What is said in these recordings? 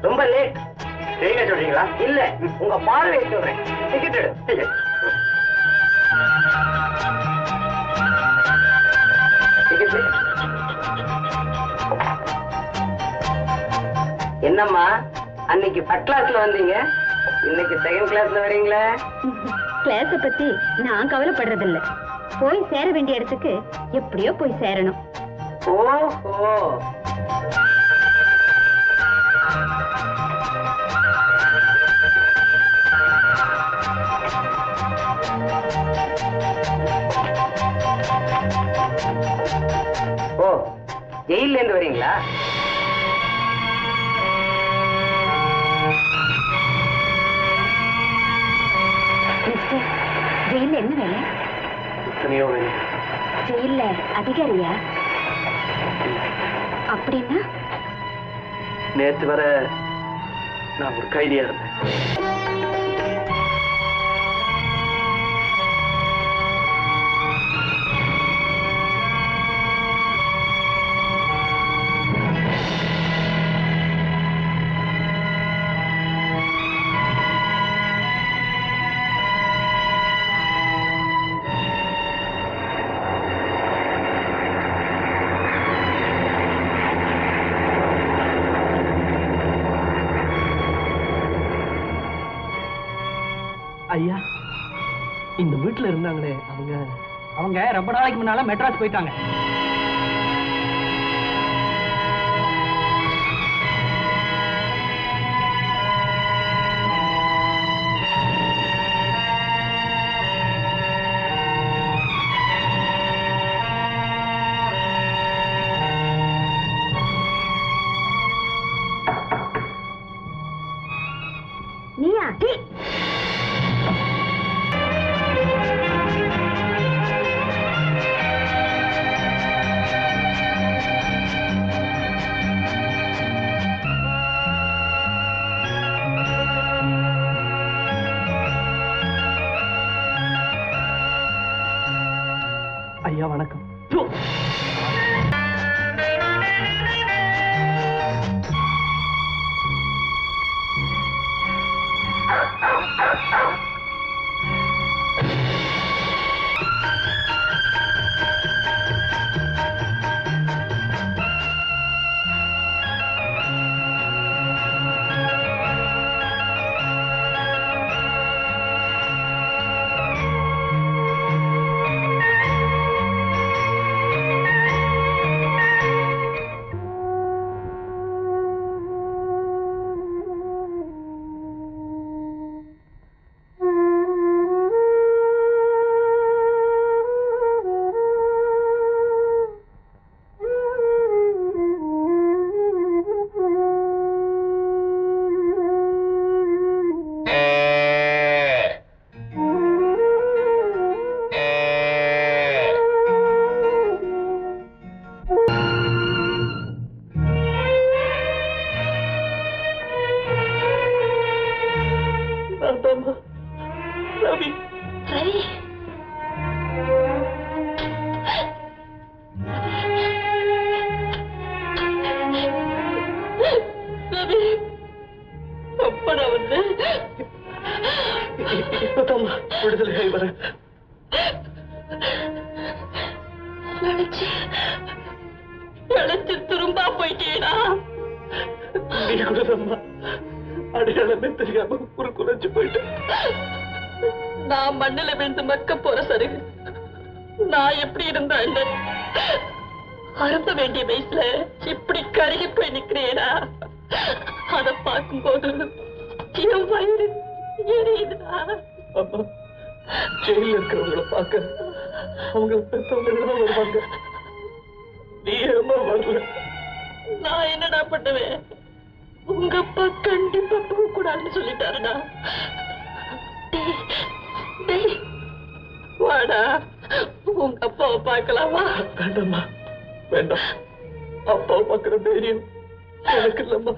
ரொம்ப லேட். சரிங்க சொல்றீங்களா? இல்ல, உங்க பார்வையை சொல்றேன். டிக்கெட் எடு. என்னம்மா, அன்னைக்கு ஃபர்ஸ்ட் கிளாஸ்ல வந்தீங்க, இன்னைக்கு செகண்ட் கிளாஸ்ல வரீங்களா? கிளாஸ பத்தி நான் கவலைப்படுறதில்ல. போய் சேர வேண்டிய இடத்துக்கு எப்படியோ போய் சேரணும். ஓஹோ, ஓ, ஜெயில இருந்து வரீங்களா? ஜெயில என்ன வேலை? எத்தனையோ வேலை. ஜெயில அதிகாரியா? அப்படின்னா நேற்று வர நான் ஒரு கைதியா இருந்தேன். ஐயா, இந்த வீட்டுல இருந்தாங்களே அவங்க ரொம்ப நாளைக்கு முன்னால மெட்ராஸ் போயிட்டாங்க. நீயா? ஐயா வணக்கம். ரவி, ரவி, ரவி, அப்படா வந்து இப்பதான் விடுதலை வர திரும்பா போயிட்டேடா. நீ கூடதம்மா அடையாளமே தெரியாம ஒரு குறைஞ்சு போயிட்டேன். நான் மண்ணில விழுந்து மக்க போற சருகு நான் எப்படி இருந்தா இல்ல, அருந்த வேண்டிய வயசுல இப்படி கருகி போய் நிக்கிறேனா? அத பார்க்கும்போது என் வயிறு எரியுதுடா. அம்மா, ஜெயில இருக்கிறவங்களை பார்க்க அவங்க பெற்றவங்க தான் வருவாங்க. நீ ஏமா வரல? நான் என்னடா பண்ணுவேன்? உங்க அப்பா கண்டிப்பா போக கூடாதுன்னு சொல்லிட்டாருடா. வாடா, உங்க அப்பாவை பார்க்கலாமா? வேண்டாம்மா, வேண்டாம். அப்பாவை பார்க்கிற தைரியம் எனக்கு இல்லம்மா.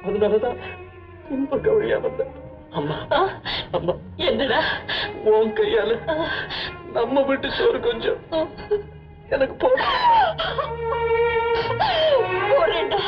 அதனாலதான் பின்பக்க வழியா வந்தேன். அம்மா, அம்மா, என்னடா உன் கையால நம்ம வீட்டு சோறு கொஞ்சம் எனக்கு போடா. போறேன்டா,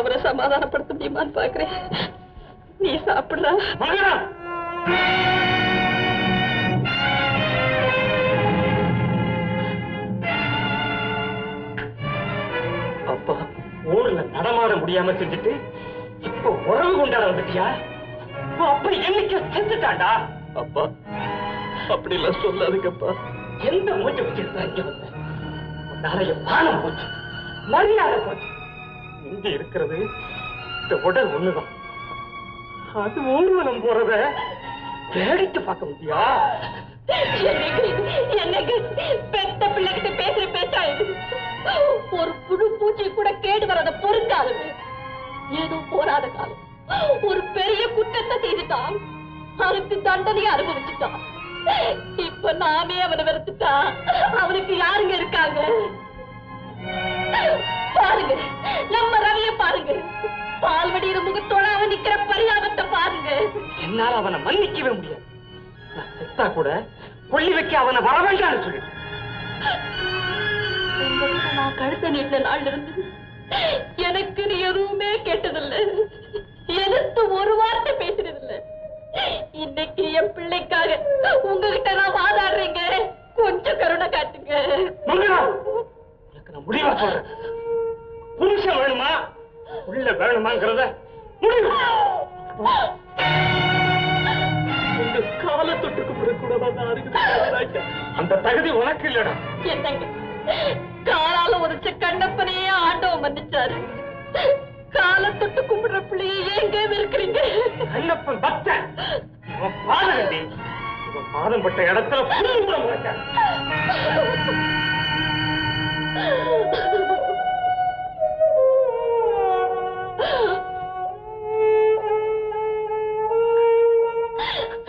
அவரை சமாதானப்படுத்த முடியுமான்னு பாக்குறேன். நீ சாப்பிடுறா. அப்பா ஊர்ல நடமாட முடியாம செஞ்சுட்டு இப்ப உறவு கொண்டாட வந்துட்டியா? அப்ப என்னைக்கு செஞ்சுட்டாண்டா? அப்பா அப்படி எல்லாம் சொல்லாதுக்கப்பா. எந்த மூச்சை வச்சுட்டு இங்க வந்த? நாளைய பானம் போச்சு, மரியாதை போச்சு. இங்க இருக்கிறது இந்த உடல் ஒண்ணுதான். அது ஊர்வலம் போறத வேடிக்கை பார்க்க முடியா? என்னங்க பெத்த பிள்ளைகிட்ட பேசுற பேச்சா இது? ஒரு புழு பூச்சி கூட கேடு வரத பொறுக்காது. ஏதோ போராத காலம் ஒரு பெரிய குற்றத்தை செய்துட்டான், அவனுக்கு தண்டனையை அனுபவிச்சுட்டான். இப்ப நாமே அவனை வெறுத்துட்டா அவனுக்கு யாருங்க இருக்காங்க? பாருங்க, நம்ம ரவிய பாருங்க, பால்வடியிற முகத்தோட அவன் நிக்கிற பரிதாபத்தை பாருங்க. என்னால அவனை மன்னிக்கவே முடியாது. நான் செத்தா கூட கொள்ளி வைக்க அவனை வர வேண்டாம்னு சொல்லி நான் கழுத்த நீட்ட நாள்ல இருந்து எனக்கு நீ எதுவுமே கேட்டதில்லை, எதிர்த்து ஒரு வார்த்தை பேசுறதில்லை. இன்னைக்கு என் பிள்ளைக்காக உங்ககிட்ட நான் வாதாடுறீங்க, கொஞ்சம் கருணை காட்டுங்க. உனக்கு நான் முடிவா சொல்றேன். புருஷன் வேணுமா உள்ள வேணுமாங்கிறத முடிவு. உங்க கால தொட்டுக்கு கூட அந்த தகுதி உனக்கு இல்லடா. என்னங்க காலால உரைச்ச கண்ணப்பனையே ஆண்டவன் மன்னிச்சாரு, கால தொட்டு கும்பிடுற பிள்ளைய எங்க இருக்கிறீங்க? கண்ணப்பன் பக்தன், பாதம் பாதம் பட்ட இடத்துல புரியுற மாட்டான்.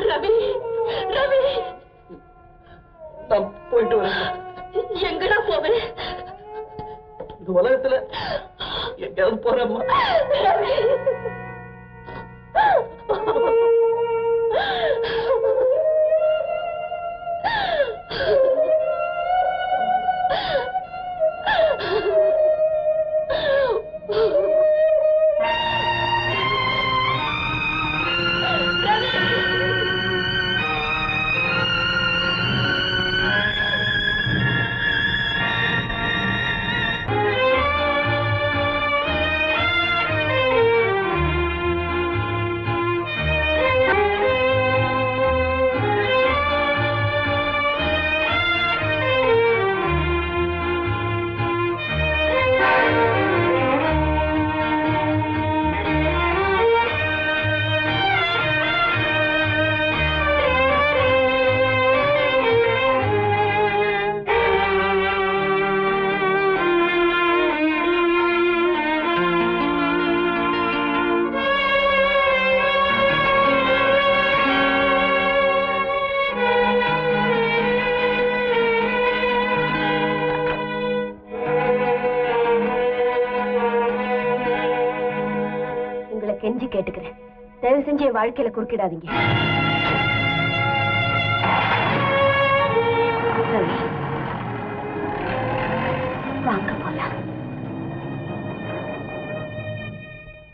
ரவி, ரவி, நான் போயிட்டு வரேன். எங்கடா போவேன்? இந்த உலகத்துல எங்கேயாவது போறேம்மா. கெஞ்சி கேட்டுக்கிறேன், தயவு செஞ்சு என் வாழ்க்கையில குறுக்கிடாதீங்க.